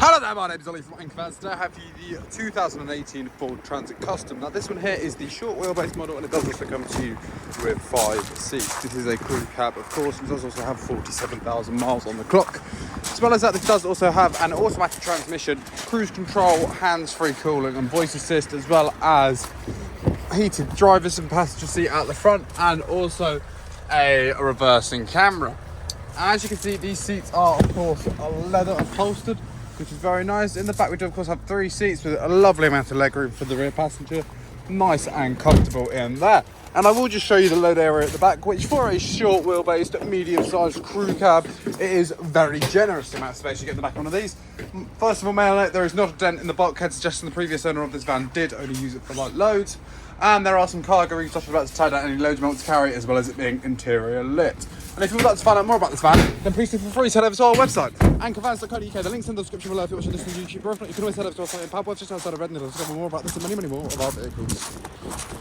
Hello there, my name is Ollie from Unmatched. Today I have you the 2018 Ford Transit Custom. Now this one here is the short wheelbase model, and it does also come to you with 5 seats. This is a crew cab, of course, and it does also have 47,000 miles on the clock. As well as that, this does also have an automatic transmission, cruise control, hands-free cooling and voice assist, as well as heated driver's and passenger seat at the front, and also a reversing camera. As you can see, these seats are of course leather upholstered, which is very nice. In the back we do of course have 3 seats with a lovely amount of legroom for the rear passenger. Nice and comfortable in there. And I will just show you the load area at the back, which for a short wheelbase, medium-sized crew cab, it is very generous the amount of space you get in the back of one of these. First of all, may I note there is not a dent in the bulkhead, suggesting the previous owner of this van did only use it for light loads. And there are some cargo rings off about to tie down any loads you want to carry, as well as it being interior lit. And if you would like to find out more about this van, then please feel free to head over to our website, anchorvans.co.uk. The link's in the description below if you're watching this on YouTube. Or if not, you can always head over to our site in Padworth, just outside of Reading, to discover more about this and many, many more of our vehicles.